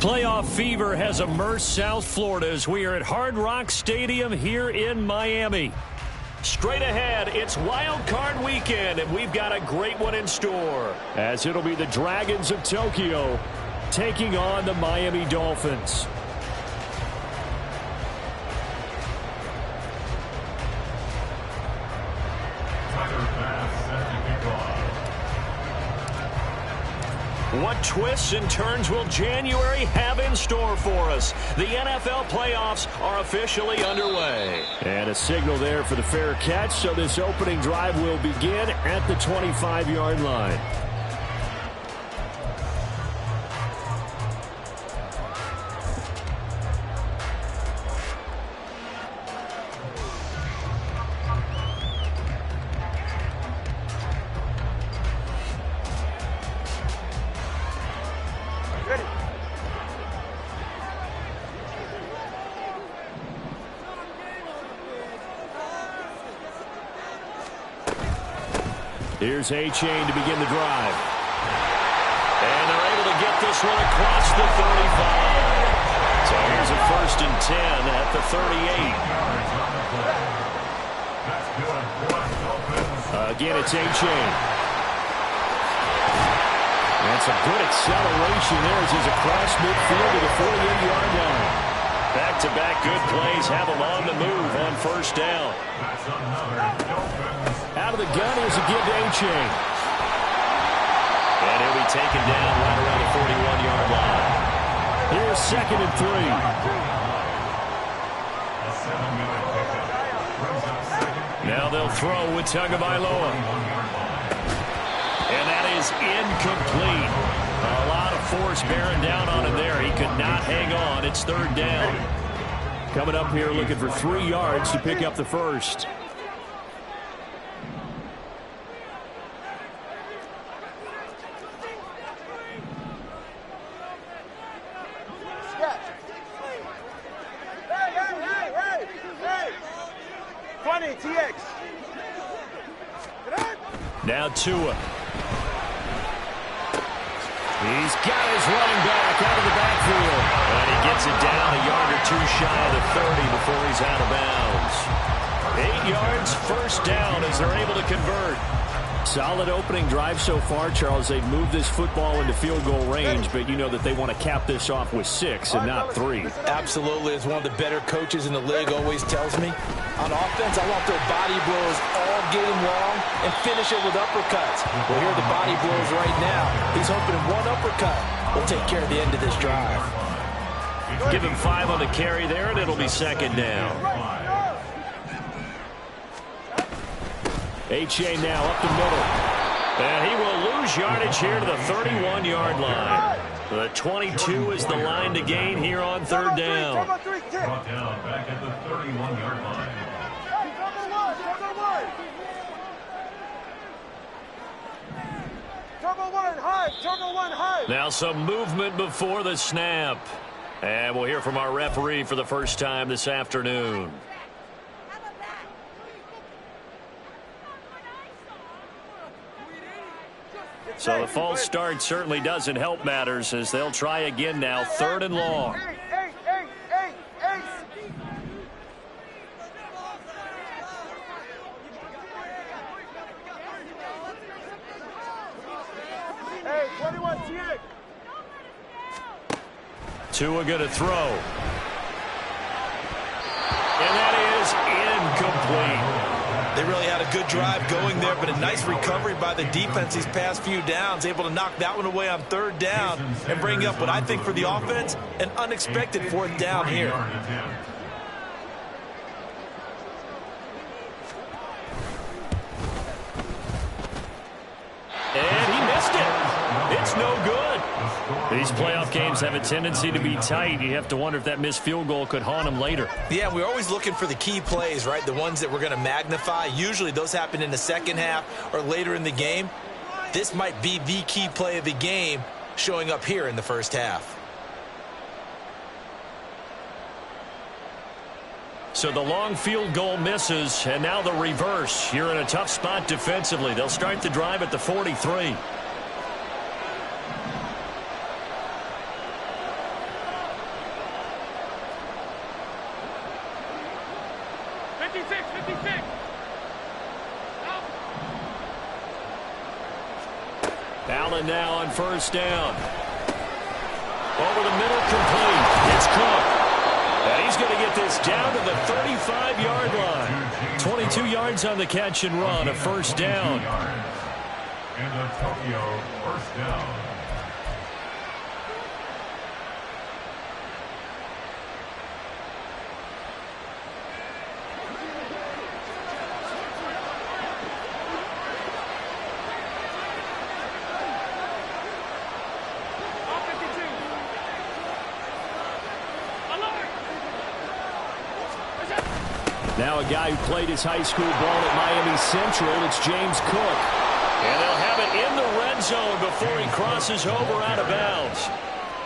Playoff fever has immersed South Florida as we are at Hard Rock Stadium here in Miami. Straight ahead, it's Wild Card Weekend, and we've got a great one in store, as it'll be the Dragons of Tokyo taking on the Miami Dolphins. What twists and turns will January have in store for us? The NFL playoffs are officially underway. And a signal there for the fair catch, so this opening drive will begin at the 25-yard line. Here's A-Chain to begin the drive. And they're able to get this one across the 35. So here's a 1st and 10 at the 38. Again, it's A-Chain. And some good acceleration there as he's across midfield to the 48-yard line. Back-to-back good plays have him on the move on 1st down. Out of the gun, here's a give to A-Chain. And he'll be taken down right around the 41-yard line. Here's 2nd and 3. Now they'll throw with Tagovailoa. And that is incomplete. A lot of force bearing down on him there. He could not hang on. It's 3rd down. Coming up here looking for 3 yards to pick up the first. Now Tua. He's got his running back out of the backfield. And he gets it down a yard or 2 shy of the 30 before he's out of bounds. 8 yards, 1st down as they're able to convert. Solid opening drive so far, Charles. They've moved this football into field goal range, but you know that they want to cap this off with 6 and not 3. Absolutely. As one of the better coaches in the league always tells me, on offense, I want their body blows all game long and finish it with uppercuts. Well, here are the body blows right now. He's hoping one uppercut will take care of the end of this drive. Give him 5 on the carry there, and it'll be second down. H.A. now up the middle. And he will lose yardage here to the 31-yard line. The 22 is the line to gain here on third down. Brought down back at the 31-yard line. Now some movement before the snap. And we'll hear from our referee for the first time this afternoon. So the false start certainly doesn't help matters as they'll try again now, 3rd and long. Tua going to throw. And that is incomplete. They really had a good drive going there, but a nice recovery by the defense these past few downs, able to knock that one away on 3rd down and bring up what I think for the offense, an unexpected 4th down here. And he missed it. It's no good. These playoff games have a tendency to be tight. You have to wonder if that missed field goal could haunt him later. Yeah, we're always looking for the key plays, right? The ones that we're going to magnify. Usually those happen in the second half or later in the game. This might be the key play of the game showing up here in the first half. So the long field goal misses, and now the reverse. You're in a tough spot defensively. They'll start the drive at the 43. Allen now on first down. Over the middle, complete. It's Cook. And he's going to get this down to the 35-yard line. 22 yards on the catch and run, a first down. And a Tokyo first down. Now a guy who played his high school ball at Miami Central, it's James Cook. And they'll have it in the red zone before he crosses over out of bounds.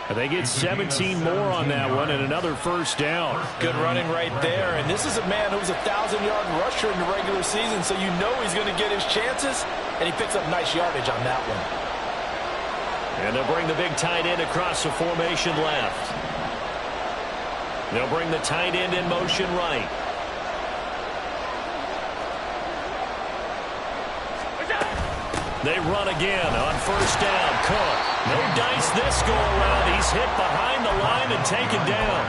And they get 17 more on that one and another first down. Good running right there. And this is a man who was a 1,000-yard rusher in the regular season, so you know he's going to get his chances, and he picks up nice yardage on that one. And they'll bring the big tight end across the formation left. They'll bring the tight end in motion right. They run again on first down. Cook. No dice this go around. He's hit behind the line and taken down.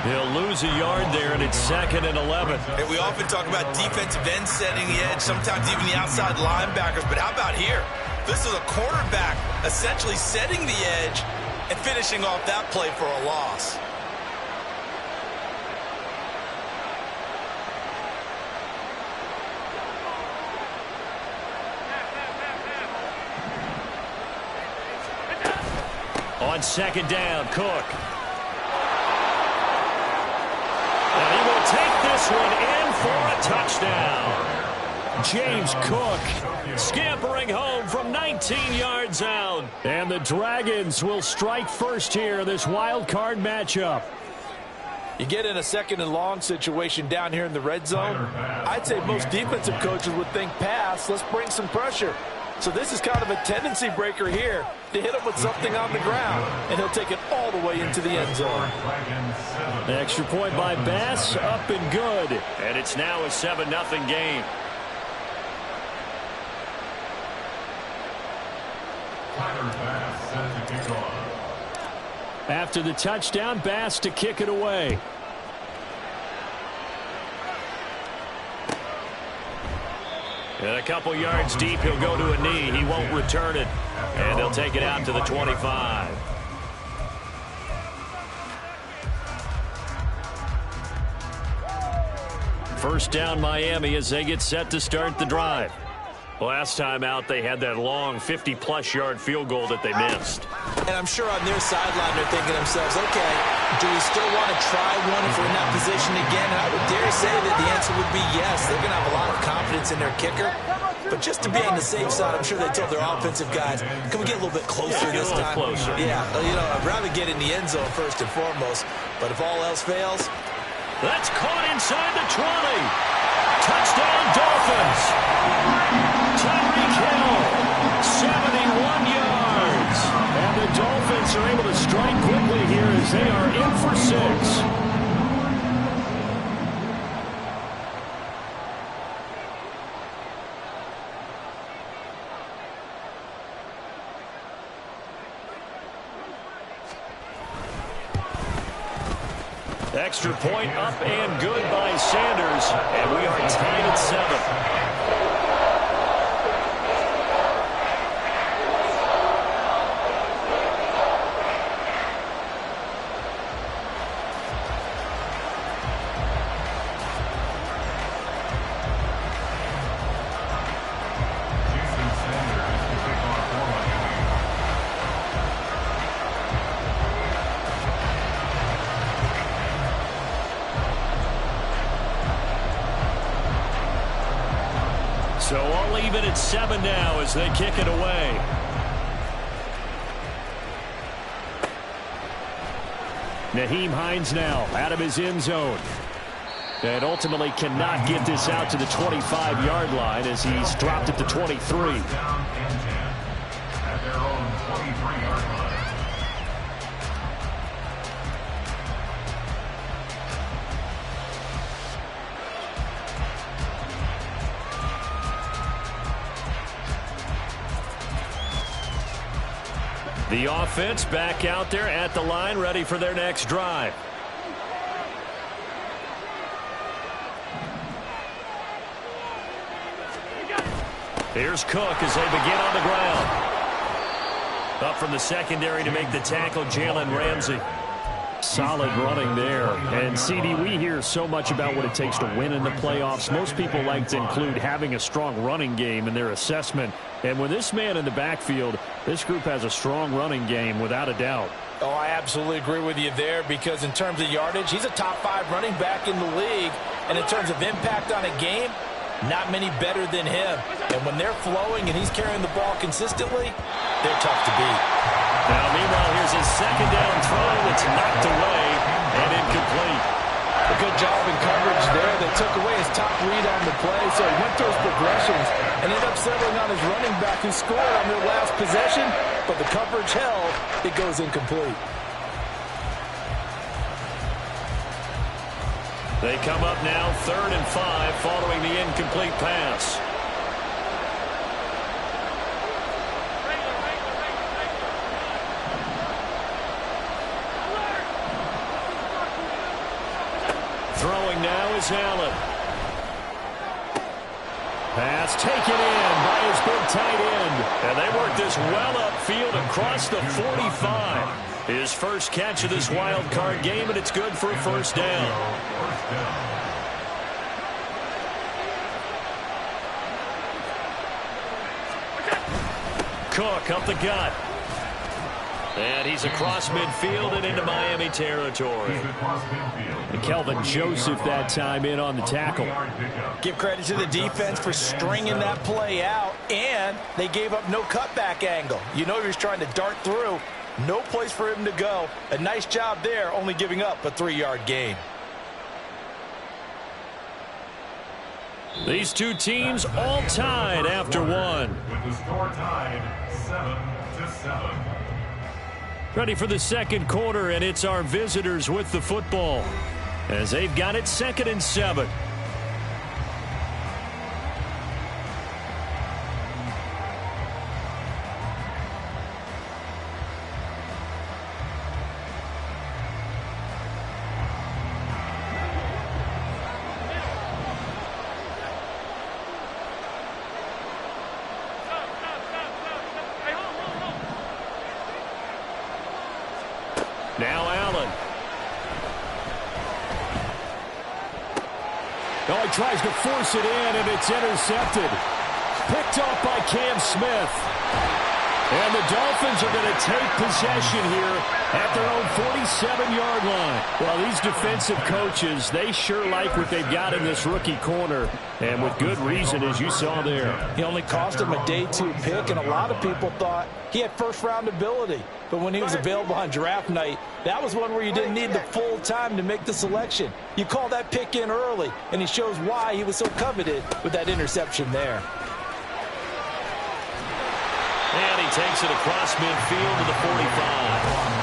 He'll lose a yard there, and it's 2nd and 11. And we often talk about defensive ends setting the edge, sometimes even the outside linebackers. But how about here? This is a quarterback essentially setting the edge and finishing off that play for a loss. On second down, Cook. And he will take this one in for a touchdown. James Cook scampering home from 19 yards out. And the Dragons will strike first here, this wild card matchup. You get in a 2nd and long situation down here in the red zone. I'd say most defensive coaches would think pass. Let's bring some pressure. So this is kind of a tendency breaker here to hit him with something on the ground, and he'll take it all the way into the end zone. The extra point by Bass, up and good. And it's now a 7-0 game. After the touchdown, Bass to kick it away. And a couple yards deep, he'll go to a knee. He won't return it. And they'll take it out to the 25. First down Miami as they get set to start the drive. Last time out, they had that long 50-plus yard field goal that they missed. And I'm sure on their sideline they're thinking to themselves, okay, do we still want to try one if we're in that position again? And I would dare say that the answer would be yes. They're going to have a lot of confidence in their kicker. But just to be on the safe side, I'm sure they told their offensive guys, can we get a little bit closer this time? Closer. Yeah, you know, I'd rather get in the end zone first and foremost. But if all else fails, that's caught inside the 20. Touchdown, Dolphins. Tyreek Hill, 71 yards. And the Dolphins are able to strike quickly here as they are in for 6. Extra point up and good by Sanders, and we are tied at 7. So all even at 7 now as they kick it away. Nyheim Hines now out of his end zone. And ultimately cannot get this out to the 25-yard line as he's dropped at the 23. Down and 10 at their own 23-yard line. The offense back out there at the line, ready for their next drive. Here's Cook as they begin on the ground. Up from the secondary to make the tackle, Jalen Ramsey. Solid running there. And, CD, we hear so much about what it takes to win in the playoffs. Most people like to include having a strong running game in their assessment. And with this man in the backfield, this group has a strong running game without a doubt. Oh, I absolutely agree with you there because in terms of yardage, he's a top 5 running back in the league. And in terms of impact on a game, not many better than him. And when they're flowing and he's carrying the ball consistently, they're tough to beat. Now, meanwhile, here's his second down throw. It's knocked away and incomplete. A good job in coverage there. They took away his top read on the play, so he went through his progressions and ended up settling on his running back who scored on their last possession, but the coverage held. It goes incomplete. They come up now 3rd and 5 following the incomplete pass. Throwing now is Allen. Pass taken in by his big tight end. And they work this well upfield across the 45. His first catch of this wild card game, and it's good for a first down. Cook up the gut. And he's across midfield and into Miami territory. And Kelvin Joseph that time in on the tackle. Give credit to the defense for stringing that play out, and they gave up no cutback angle. You know he was trying to dart through. No place for him to go. A nice job there, only giving up a 3-yard gain. These two teams all tied after one. With the score tied 7-7. Ready for the second quarter, and it's our visitors with the football as they've got it 2nd and 7. Now Allen. Oh, he tries to force it in, and it's intercepted. Picked off by Cam Smith. And the Dolphins are going to take possession here at their own 47-yard line. Well, these defensive coaches, they sure like what they've got in this rookie corner, and with good reason, as you saw there. He only cost him a day 2 pick, and a lot of people thought he had first-round ability. But when he was available on draft night, that was one where you didn't need the full time to make the selection. You call that pick in early, and he shows why he was so coveted with that interception there. And he takes it across midfield to the 45.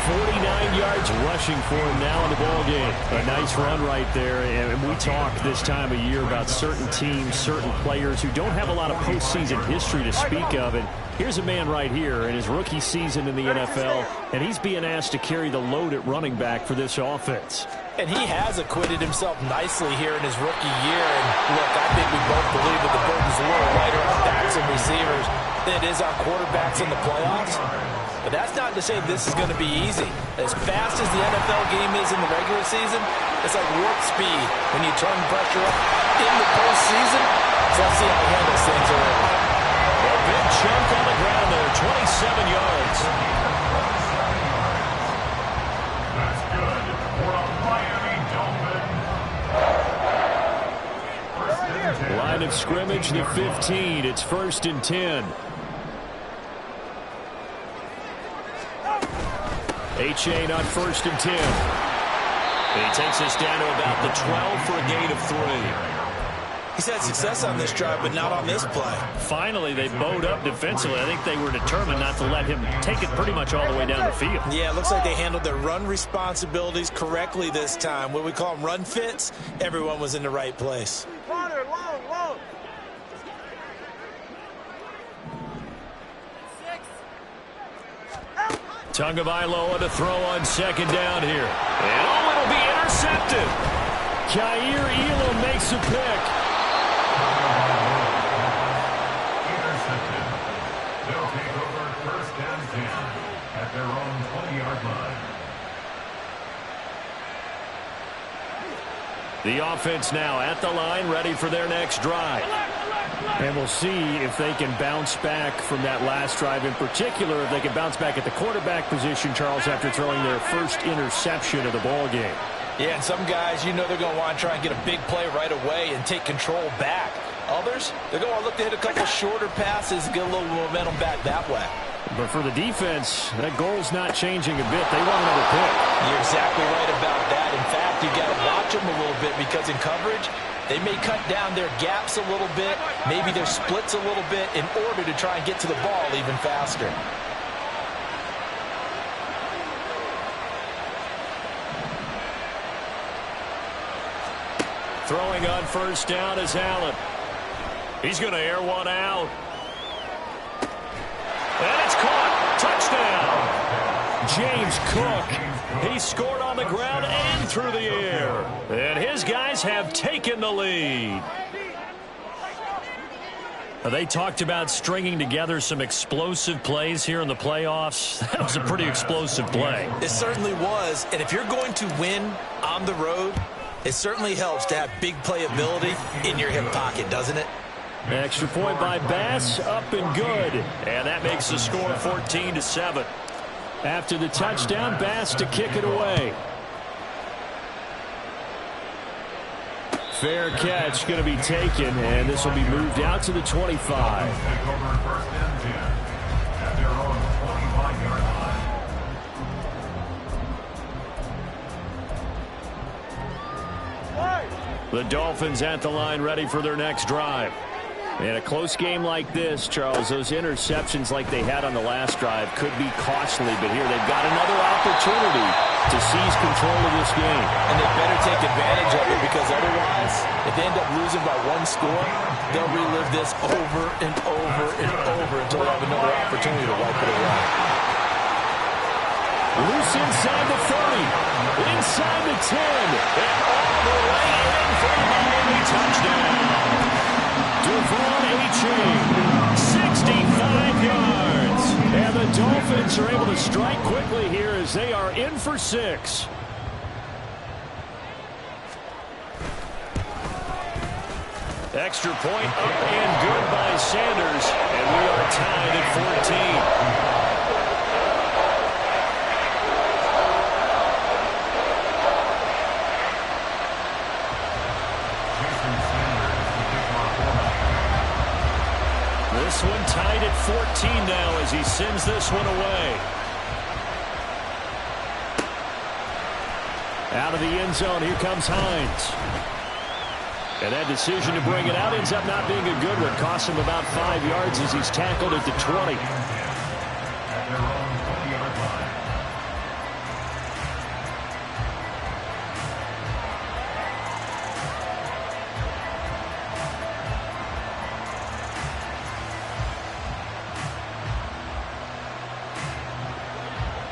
49 yards rushing for him now in the ballgame. A nice run right there. And we talk this time of year about certain teams, certain players who don't have a lot of postseason history to speak of. And here's a man right here in his rookie season in the NFL, and he's being asked to carry the load at running back for this offense. And he has acquitted himself nicely here in his rookie year. And look, I think we both believe that the burden's a little lighter on backs and receivers than it is on quarterbacks in the playoffs. But that's not to say this is going to be easy. As fast as the NFL game is in the regular season, it's like warp speed when you turn pressure up in the postseason. So let's see how he handles things early. A big chunk on the ground there, 27 yards. That's good for a Miami Dolphin. First and 10. Line of scrimmage, the 15. It's 1st and 10. Achane on 1st and 10. He takes us down to about the 12 for a gain of 3. He's had success on this drive, but not on this play. Finally, they bowed up defensively. I think they were determined not to let him take it pretty much all the way down the field. Yeah, it looks like they handled their run responsibilities correctly this time. What we call them run fits, everyone was in the right place. Tagovailoa to throw on 2nd down here. And oh, it'll be intercepted. Kaiir Elam makes a pick. Intercepted. They'll take over 1st and 10 at their own 20-yard line. The offense now at the line, ready for their next drive. And we'll see if they can bounce back from that last drive. In particular, if they can bounce back at the quarterback position, Charles, after throwing their first interception of the ball game. Yeah, and some guys, you know they're going to want to try and get a big play right away and take control back. Others, they're going to look to hit a couple shorter passes and get a little momentum back that way. But for the defense, that goal's not changing a bit. They want another pick. You're exactly right about that. In fact, you got to watch them a little bit because in coverage, they may cut down their gaps a little bit, maybe their splits a little bit in order to try and get to the ball even faster. Throwing on 1st down is Allen. He's going to air one out. And it's caught. Touchdown. James Cook. He scored on the ground and through the air. And his guys have taken the lead. They talked about stringing together some explosive plays here in the playoffs. That was a pretty explosive play. It certainly was. And if you're going to win on the road, it certainly helps to have big playability in your hip pocket, doesn't it? Extra point by Bass, up and good. And that makes the score 14-7. After the touchdown, Bass to kick it away. Fair catch going to be taken, and this will be moved out to the 25. Take over 1st and 10 at their own 25-yard line. The Dolphins at the line, ready for their next drive. In a close game like this, Charles, those interceptions like they had on the last drive could be costly, but here they've got another opportunity to seize control of this game. And they better take advantage of it because otherwise, if they end up losing by 1 score, they'll relive this over and over and over until they have another opportunity to wipe it away. Loose inside the 30, inside the 10, and all the way in for a Miami touchdown. Devon Achane, 65 yards. And the Dolphins are able to strike quickly here as they are in for 6. Extra point up and good by Sanders, and we are tied at 14. This one tied at 14 now as he sends this one away. Out of the end zone, here comes Hines. And that decision to bring it out ends up not being a good one. Costs him about 5 yards as he's tackled at the 20. At their own 20-yard line.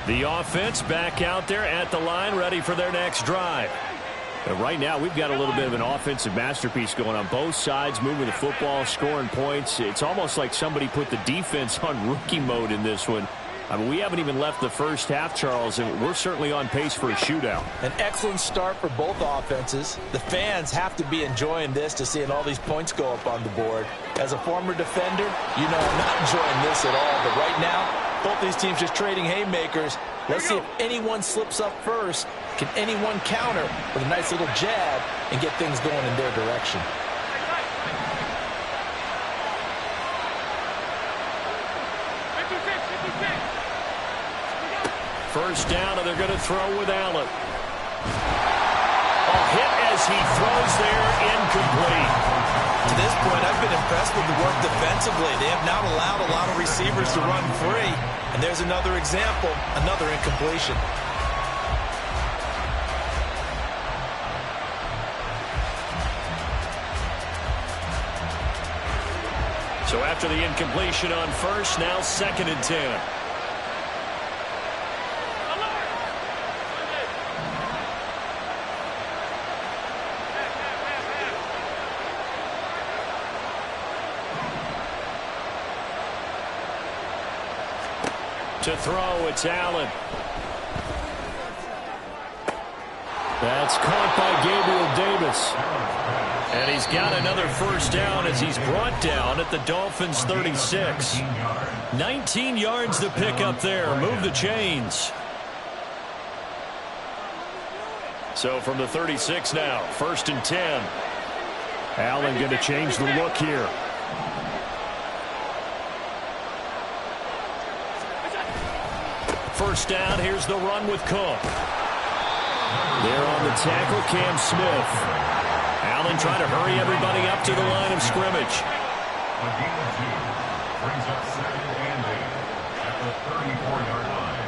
The offense back out there at the line, ready for their next drive. And right now, we've got a little bit of an offensive masterpiece going on both sides, moving the football, scoring points. It's almost like somebody put the defense on rookie mode in this one. I mean, we haven't even left the first half, Charles, and we're certainly on pace for a shootout. An excellent start for both offenses. The fans have to be enjoying this to seeing all these points go up on the board. As a former defender, you know I'm not enjoying this at all. But right now, both these teams just trading haymakers. Let's see if anyone slips up first. Can anyone counter with a nice little jab and get things going in their direction? First down, and they're going to throw with Allen. A hit as he throws there, incomplete. To this point, I've been impressed with the work defensively. They have not allowed a lot of receivers to run free. And there's another example, another incompletion. So after the incompletion on first, now 2nd and 10. To throw, it's Allen. That's caught by Gabriel Davis. And he's got another first down as he's brought down at the Dolphins' 36. 19 yards to pick up there. Move the chains. So from the 36 now, 1st and 10. Allen going to change the look here. First down, here's the run with Cook. There on the tackle, Cam Smith. Allen trying to hurry everybody up to the line of scrimmage. A gain of 2 brings up 2nd and 8 at the 34-yard line.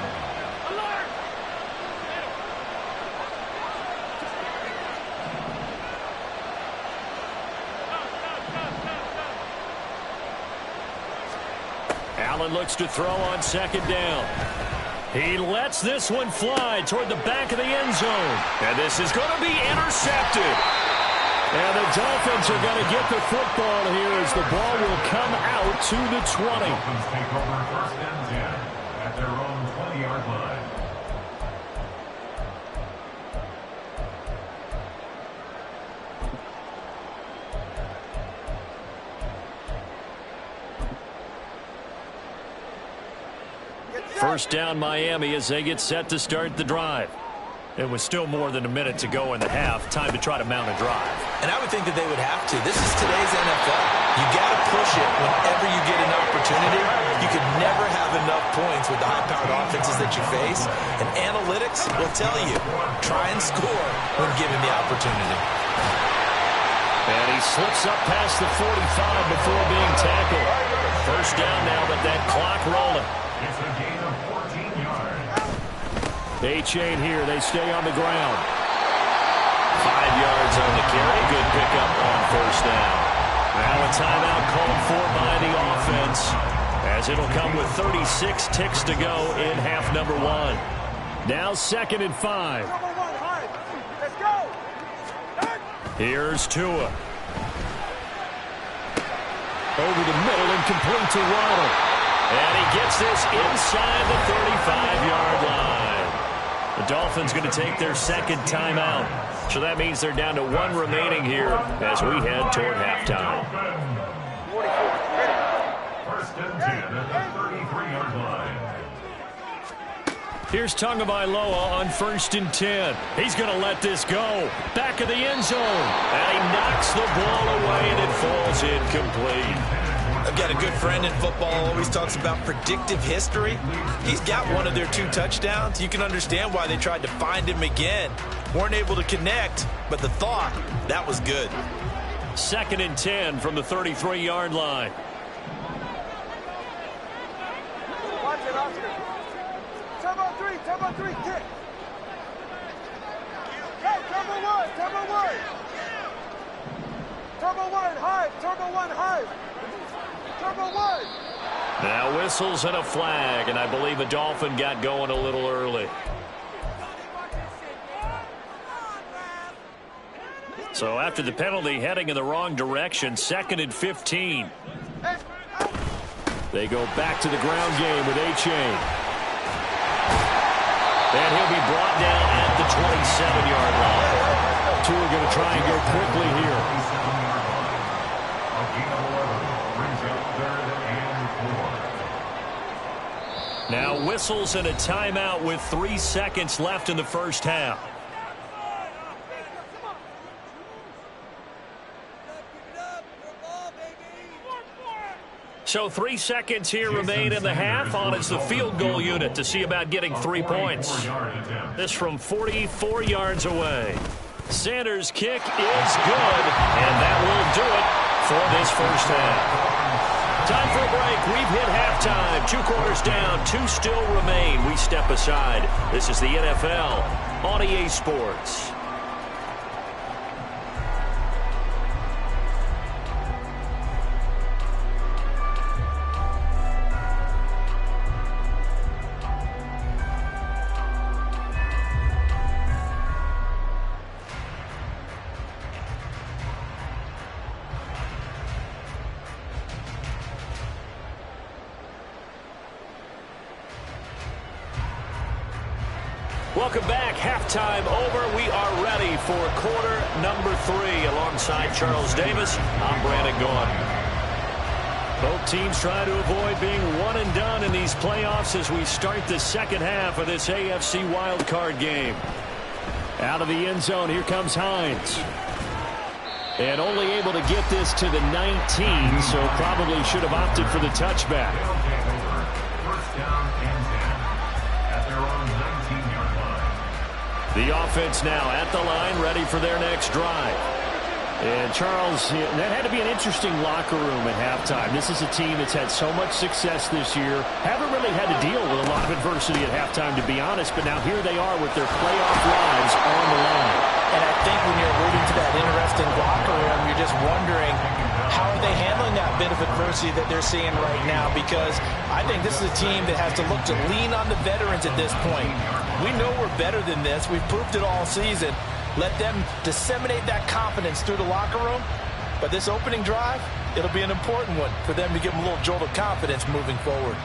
Allen looks to throw on 2nd down. He lets this one fly toward the back of the end zone. And this is going to be intercepted. And the Dolphins are going to get the football here as the ball will come out to the 20. Dolphins take over 1st and 10 at their own 20-yard line. First down Miami as they get set to start the drive. It was still more than a minute to go in the half. Time to try to mount a drive. And I would think that they would have to. This is today's NFL. You got to push it whenever you get an opportunity. You could never have enough points with the high-powered offenses that you face. And analytics will tell you, try and score when given the opportunity. And he slips up past the 45 before being tackled. First down now, but that clock rolling. It's a gain of 14 yards. A-chain here. They stay on the ground. 5 yards on the carry. Good pickup on first down. Now a timeout called for by the offense, as it'll come with 36 ticks to go in half number 1. Now 2nd and 5. Here's Tua. Over the middle and complete to Waddle. And he gets this inside the 35-yard line. The Dolphins going to take their second timeout. So that means they're down to one remaining here as we head toward halftime. First and 10 at the 33-yard line. Here's Tagovailoa on 1st and 10. He's going to let this go. Back of the end zone. And he knocks the ball away and it falls incomplete. I've got a good friend in football, always talks about predictive history. He's got one of their 2 touchdowns. You can understand why they tried to find him again. Weren't able to connect, but the thought, that was good. 2nd and 10 from the 33-yard line. Watch it, Oscar. Turbo 3, kick. Hey, turbo 1. Turbo 1, high. Now whistles and a flag, and I believe a Dolphin got going a little early. So after the penalty, heading in the wrong direction, 2nd and 15. They go back to the ground game with A-Chain. And he'll be brought down at the 27-yard line. Two are going to try and go quickly here. Now whistles and a timeout with 3 seconds left in the first half. So 3 seconds here remain in the half. On it's the field goal unit to see about getting 3 points. This from 44 yards away. Sanders' kick is good, and that will do it for this first half. Time for a break. We've hit halftime. 2 quarters down. 2 still remain. We step aside. This is the NFL on EA Sports. Welcome back. Halftime over. We are ready for quarter number 3. Alongside Charles Davis, I'm Brandon Gaughan. Both teams try to avoid being one and done in these playoffs as we start the second half of this AFC wildcard game. Out of the end zone, here comes Hines. And only able to get this to the 19, so probably should have opted for the touchback. First down and 10 at their own 19-yard line. The offense now at the line, ready for their next drive. And Charles, that had to be an interesting locker room at halftime. This is a team that's had so much success this year. Haven't really had to deal with a lot of adversity at halftime, to be honest. But now here they are with their playoff lives on the line. And I think when you're alluding to that interesting locker room, you're just wondering how are they handling that bit of adversity that they're seeing right now, because I think this is a team that has to look to lean on the veterans at this point. We know we're better than this. We've proved it all season. Let them disseminate that confidence through the locker room. But this opening drive, it'll be an important one for them to give them a little jolt of confidence moving forward.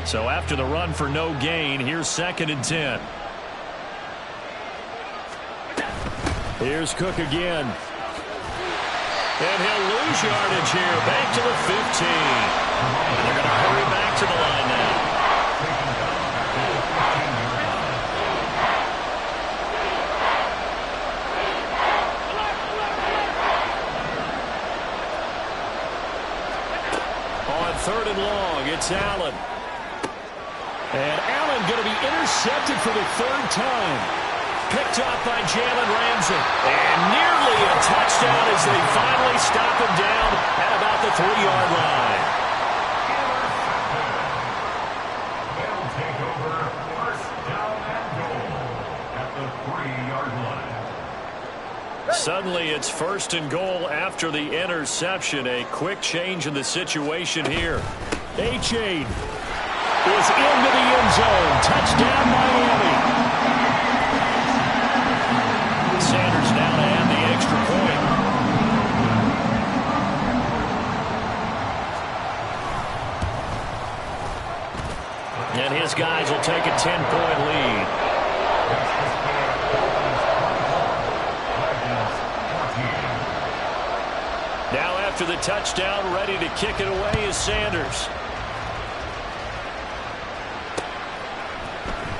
So after the run for no gain, here's 2nd and 10. Here's Cook again. And he'll lose yardage here. Back to the 15. And they're going to hurry back to the line now. On 3rd and long, it's Allen. And Allen going to be intercepted for the 3rd time. Picked off by Jalen Ramsey. And nearly a touchdown as they finally stop him down at about the 3-yard line. They'll take over first down and goal at the 3-yard line. Suddenly it's 1st and goal after the interception. A quick change in the situation here. A-Chain is into the end zone. Touchdown, Miami. Sanders now to add the extra point. lead. Now after the touchdown, ready to kick it away is Sanders.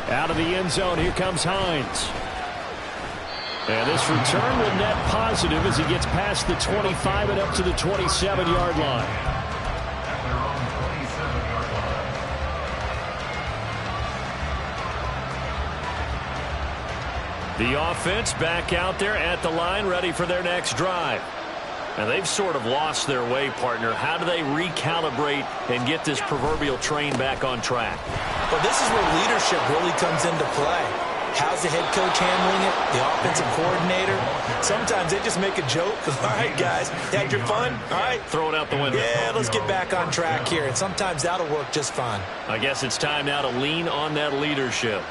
Out of the end zone, here comes Hines. And this return will net positive as he gets past the 25 and up to the 27-yard line. The offense back out there at the line, ready for their next drive. And they've sort of lost their way, partner. How do they recalibrate and get this proverbial train back on track? Well, this is where leadership really comes into play. How's the head coach handling it? The offensive coordinator? Sometimes they just make a joke. All right, guys, had your fun? All right. Throw it out the window. Yeah, let's get back on track here. And sometimes that'll work just fine. I guess it's time now to lean on that leadership.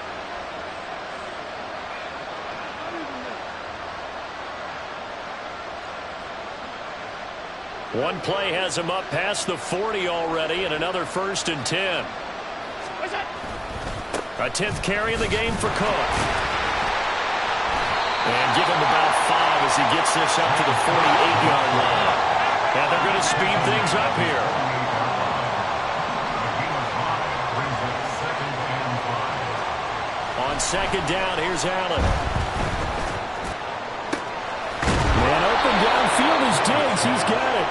One play has him up past the 40 already, and another 1st and 10. A 10th carry in the game for Cook. And give him about 5 as he gets this up to the 48-yard line. And they're going to speed things up here. On 2nd down, here's Allen. And open downfield is Diggs. He's got it.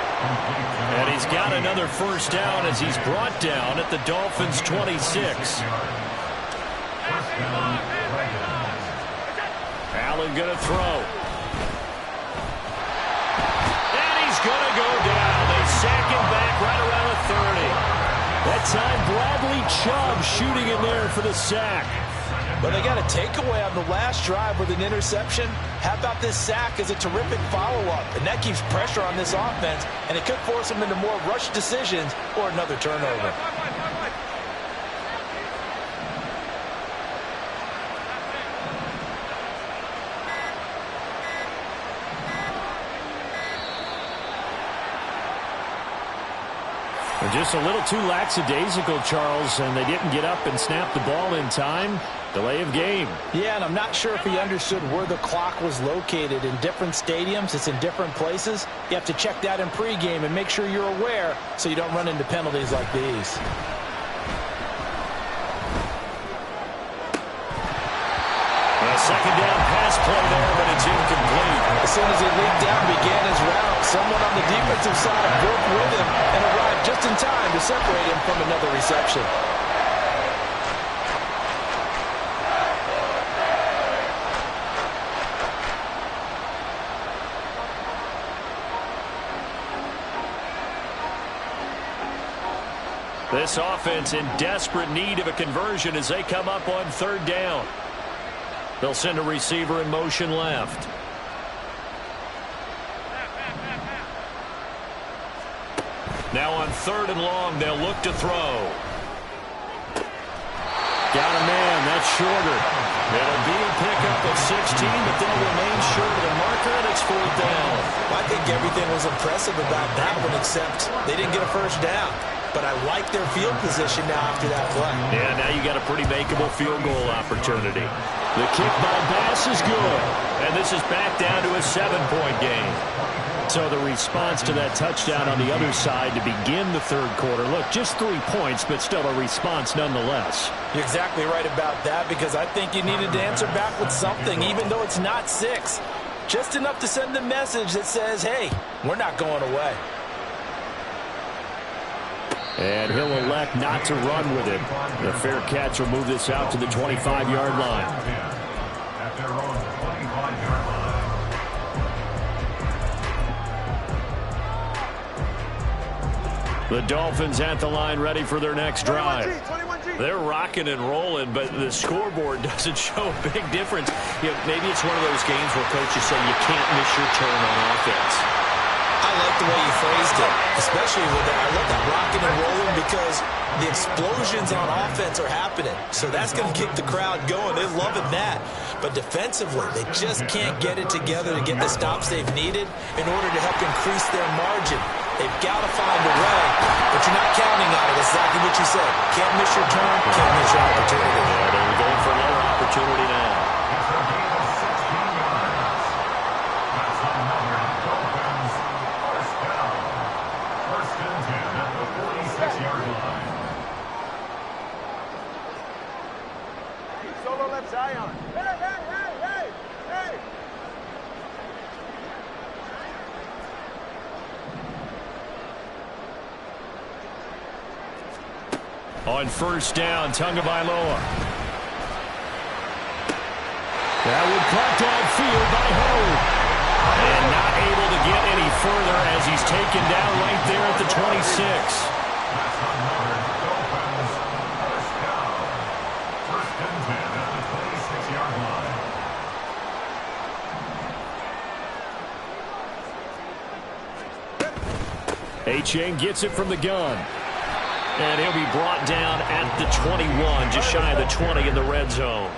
And he's got another 1st down as he's brought down at the Dolphins' 26. Allen going to throw. And he's going to go down. They sack him back right around the 30. That time, Bradley Chubb shooting in there for the sack. Well, they got a takeaway on the last drive with an interception. How about this sack as a terrific follow-up? And that keeps pressure on this offense, and it could force them into more rush decisions or another turnover. Just a little too lackadaisical, Charles, and they didn't get up and snap the ball in time. Delay of game. Yeah, and I'm not sure if he understood where the clock was located. In different stadiums, it's in different places. You have to check that in pregame and make sure you're aware so you don't run into penalties like these. A 2nd down pass play there, but it's incomplete. As soon as he leaped down and began his route, someone on the defensive side broke with him and arrived just in time to separate him from another reception. This offense in desperate need of a conversion as they come up on 3rd down. They'll send a receiver in motion left. Now on 3rd and long, they'll look to throw. Got a man. That's shorter. It'll be a pickup of 16, but they'll remain short of the marker, and it's 4th down. I think everything was impressive about that one, except they didn't get a 1st down. But I like their field position now after that play. Yeah, now you got a pretty makeable field goal opportunity. The kick by Bass is good. And this is back down to a 7-point game. So the response to that touchdown on the other side to begin the 3rd quarter. Look, just 3 points, but still a response nonetheless. You're exactly right about that, because I think you needed to answer back with something, even though it's not 6. Just enough to send a message that says, hey, we're not going away. And he'll elect not to run with it. The fair catch will move this out to the 25-yard line. At their own 25-yard line. The Dolphins at the line, ready for their next drive. They're rocking and rolling, but the scoreboard doesn't show a big difference. You know, maybe it's one of those games where coaches say you can't miss your turn on offense. I like the way you phrased it, especially with that. I love that rocking and rolling because the explosions on offense are happening. So that's going to keep the crowd going. They're loving that. But defensively, they just can't get it together to get the stops they've needed in order to help increase their margin. They've got to find a way, but you're not counting on it. Exactly what you said. Can't miss your turn, can't miss your opportunity. Yeah, they were going for opportunity now. It's a gain of 16 yards. That's another Dolphins first down. First and 10 at the 46-yard line. Solo left Zion. Hey, hey, hey, hey, hey. On first down, Tagovailoa. That would cut downfield by Howard. And not able to get any further as he's taken down right there at the 26. That's another Dolphins first down. First and 10 at the 26-yard line. A-Chain gets it from the gun. And he'll be brought down at the 21, just shy of the 20 in the red zone.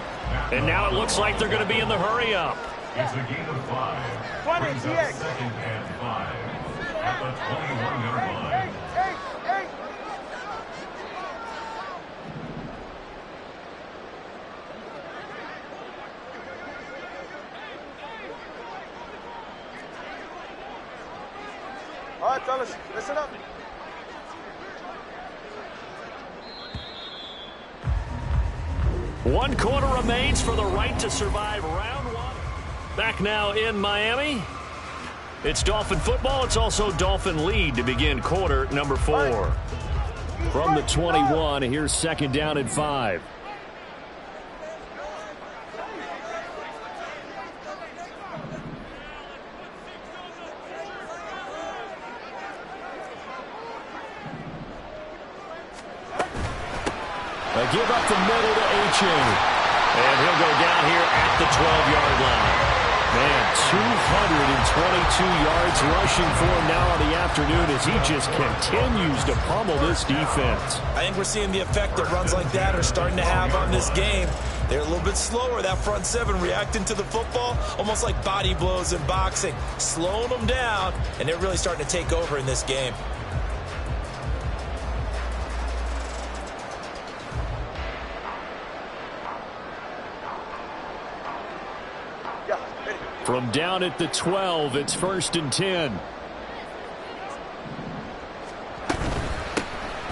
And now it looks like they're going to be in the hurry-up. It's a gain of 5. Brings up second and 5 at the 21-yard line. Hey, hey. All right, fellas, listen up. One quarter remains for the right to survive round one. Back now in Miami. It's Dolphin football. It's also Dolphin lead to begin quarter number 4. From the 21, here's second down and 5. A give up the middle to A-Chain. And he'll go down here at the 12-yard line. Man, 222 yards rushing for him now on the afternoon as he just continues to pummel this defense. I think we're seeing the effect that runs like that are starting to have on this game. They're a little bit slower, that front seven, reacting to the football, almost like body blows in boxing, slowing them down, and they're really starting to take over in this game. From down at the 12, it's first and 10.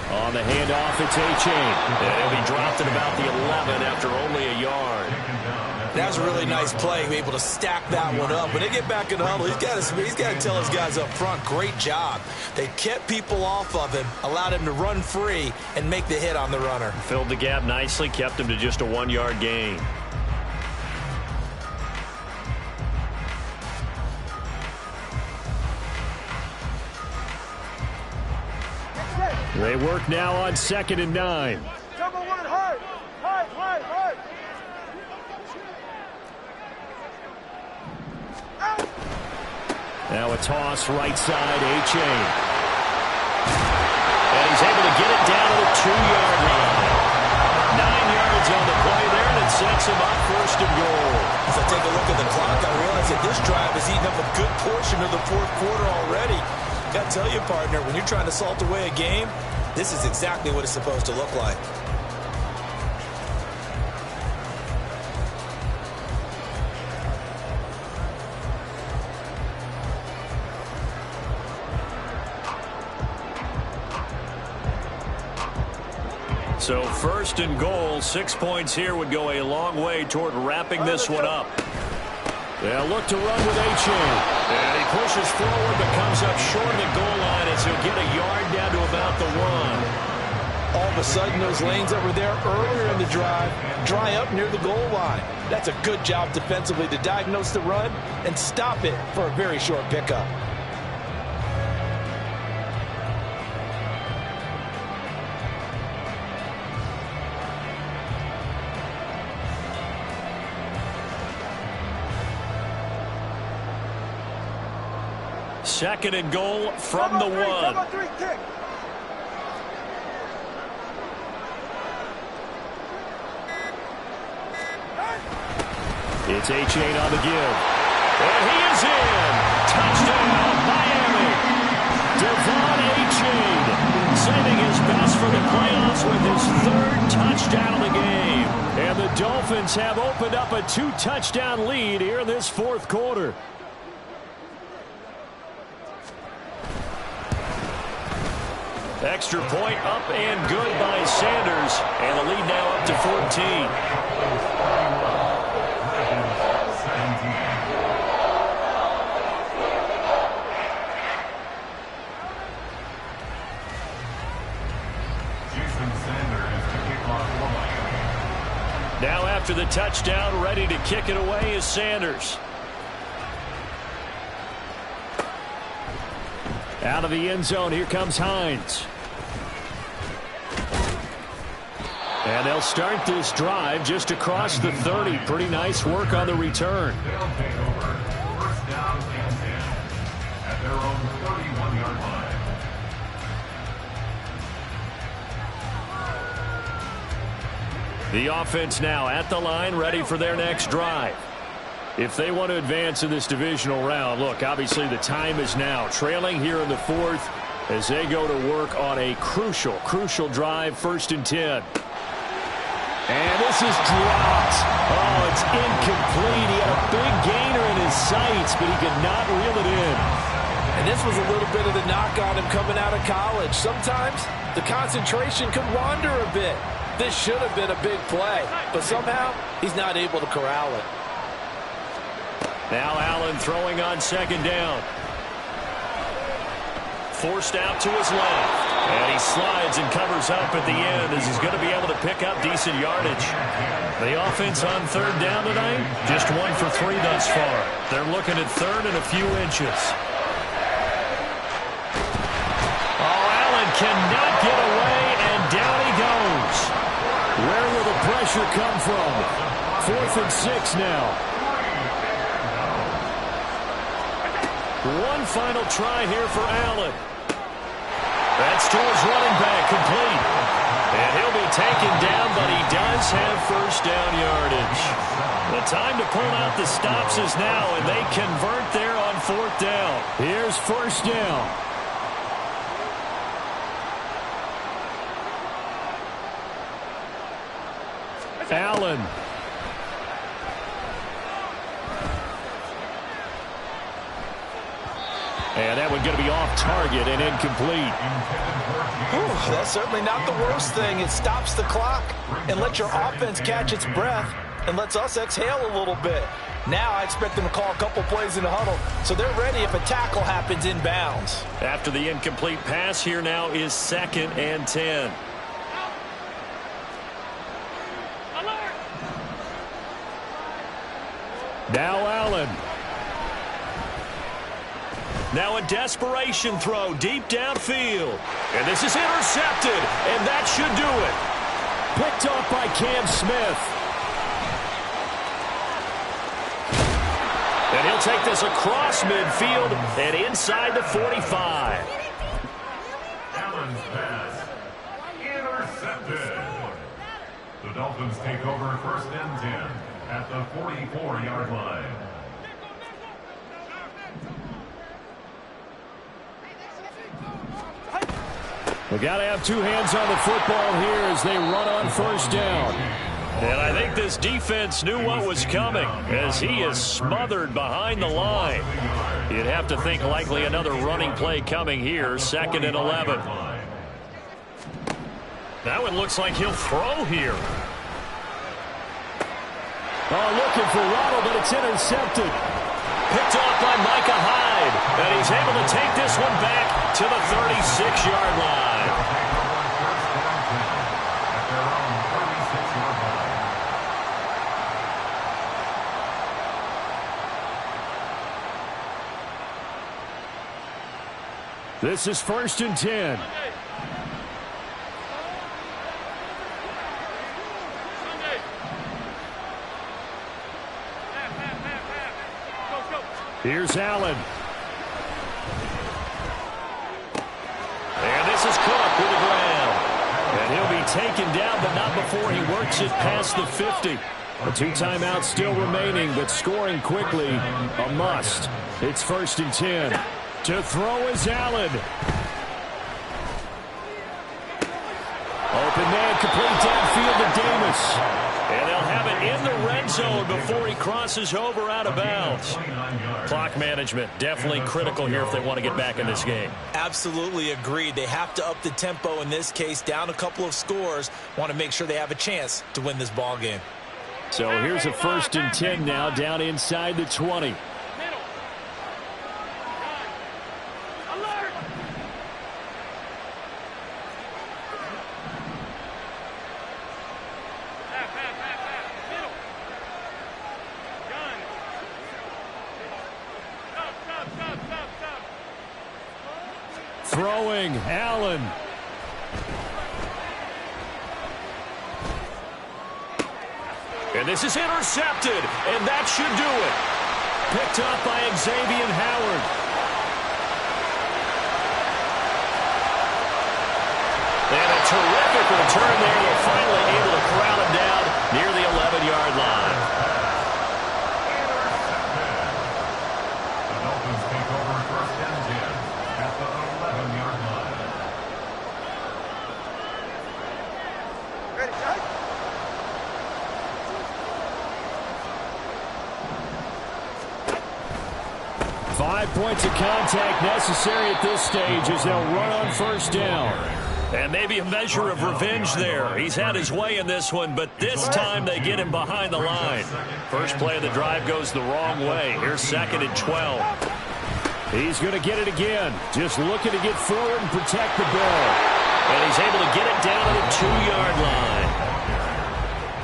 On the handoff, it's A-Chain. And he'll be dropped at about the 11 after only a yard. That was a really nice play, able to stack that one up. When they get back in the huddle, he's got to tell his guys up front, great job. They kept people off of him, allowed him to run free, and make the hit on the runner. Filled the gap nicely, kept him to just a 1-yard gain. They work now on second and 9. Number 1, hard. Now a toss right side, A-Chain. And he's able to get it down to the 2-yard line. 9 yards on the play there, and it sets him up first and goal. As I take a look at the clock, I realize that this drive has eaten up a good portion of the fourth quarter already. Got to tell you, partner, when you're trying to salt away a game, this is exactly what it's supposed to look like. So first and goal, 6 points here would go a long way toward wrapping this one up. They'll look to run with A-Chain. And he pushes forward but comes up short of the goal line as he'll get a yard down to about the 1. All of a sudden, those lanes that were there earlier in the drive dry up near the goal line. That's a good job defensively to diagnose the run and stop it for a very short pickup. Second and goal from the 1. Number 3, kick. It's A-Chain on the give. And he is in. Touchdown, Miami. Devon A-Chain saving his best for the playoffs with his third touchdown of the game. And the Dolphins have opened up a 2-touchdown lead here in this fourth quarter. Extra point up and good by Sanders. And the lead now up to 14. Now after the touchdown, ready to kick it away is Sanders. Out of the end zone, here comes Hines. And they'll start this drive just across the 30. Pretty nice work on the return. They'll take over. First down and 10 at their own 31-yard line. The offense now at the line, ready for their next drive. If they want to advance in this divisional round, look, obviously the time is now. Trailing here in the fourth as they go to work on a crucial drive, 1st and 10. And this is dropped. Oh, it's incomplete. He had a big gainer in his sights, but he could not reel it in. And this was a little bit of the knock on him coming out of college. Sometimes the concentration could wander a bit. This should have been a big play, but somehow he's not able to corral it. Now Allen throwing on 2nd down. Forced out to his left. And he slides and covers up at the end as he's going to be able to pick up decent yardage. The offense on 3rd down tonight, just 1 for 3 thus far. They're looking at 3rd and a few inches. Oh, Allen cannot get away, and down he goes. Where will the pressure come from? 4th and 6 now. One final try here for Allen. That's to his running back, complete. And he'll be taken down, but he does have 1st down yardage. The time to pull out the stops is now, and they convert there on 4th down. Here's 1st down. Allen. And that one going to be off target and incomplete. Ooh, that's certainly not the worst thing. It stops the clock and lets your offense catch its breath and lets us exhale a little bit. Now I expect them to call a couple plays in the huddle, so they're ready if a tackle happens inbounds. After the incomplete pass, here now is 2nd and 10. Now Allen. Now a desperation throw deep downfield. And this is intercepted, and that should do it. Picked off by Cam Smith. And he'll take this across midfield and inside the 45. Allen's pass intercepted. The Dolphins take over 1st and 10 at the 44-yard line. We got to have 2 hands on the football here as they run on 1st down. And I think this defense knew what was coming as he is smothered behind the line. You'd have to think likely another running play coming here, 2nd and 11. That one looks like he'll throw here. Oh, looking for Waddle, but it's intercepted. Picked off by Micah Hyde. And he's able to take this one back to the 36-yard line. This is 1st and 10. Here's Allen. And this is Cook with the ground. And he'll be taken down, but not before he works it past the 50. A 2 timeouts still remaining, but scoring quickly, a must. It's 1st and 10. To throw is Allen. Davis. And they'll have it in the red zone before he crosses over out of bounds. Clock management, definitely critical here if they want to get back in this game. Absolutely agreed. They have to up the tempo in this case, down a couple of scores. Want to make sure they have a chance to win this ball game. So here's a 1st and 10 now, down inside the 20. Throwing, Allen. And this is intercepted, and that should do it. Picked up by Xavier Howard. And a terrific return there. They're finally able to corral him down near the 11-yard line. The Dolphins take over 1st and 10 at the 11-yard line. Ready, Jack? Five points of contact necessary at this stage as they'll run on 1st down. And maybe a measure of revenge there. He's had his way in this one, but this time they get him behind the line. First play of the drive goes the wrong way. Here's 2nd and 12. He's going to get it again. Just looking to get forward and protect the ball. And he's able to get it down to the 2-yard line.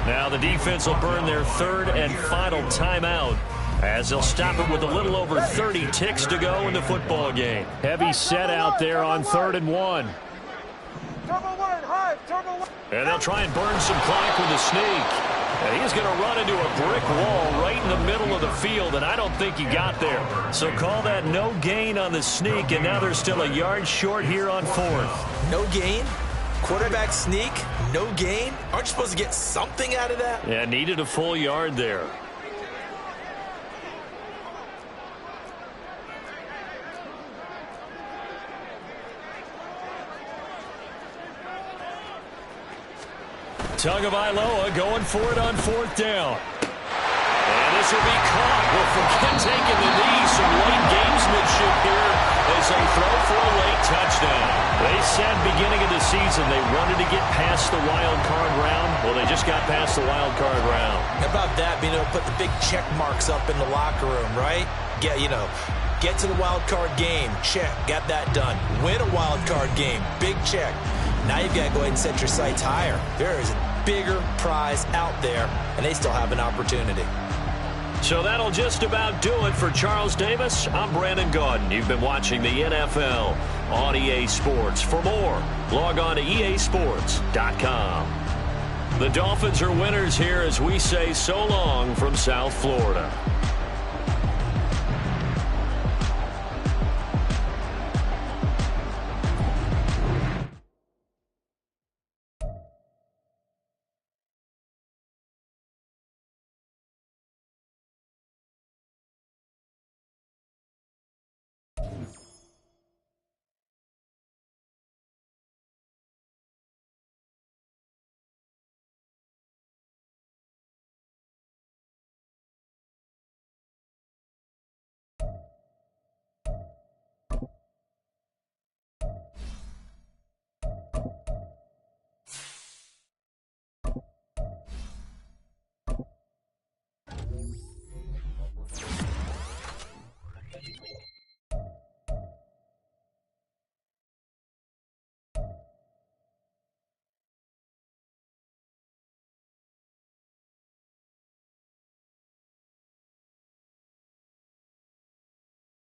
Now the defense will burn their 3rd and final timeout, as they'll stop it with a little over 30 ticks to go in the football game. Heavy set out there on 3rd and 1. Turbo 1, high, turbo 1. And they'll try and burn some clock with a sneak. And he's going to run into a brick wall right in the middle of the field, and I don't think he got there. So call that no gain on the sneak, and now they're still a yard short here on 4th. No gain? Quarterback sneak? No gain? Aren't you supposed to get something out of that? Yeah, needed a full yard there. Tagovailoa going for it on 4th down. And this will be caught. Well, forget taking the knee. Some late gamesmanship here as they throw for a late touchdown. They said beginning of the season they wanted to get past the wild card round. Well, they just got past the wild card round. How about that, being able to put the big check marks up in the locker room, right? Get to the wild card game. Check. Got that done. Win a wild card game. Big check. Now you've got to go ahead and set your sights higher. There is a bigger prize out there, and they still have an opportunity. So that'll just about do it for Charles Davis. I'm Brandon Gaudin. You've been watching the NFL on EA Sports. For more, log on to easports.com. The Dolphins are winners here as we say so long from South Florida.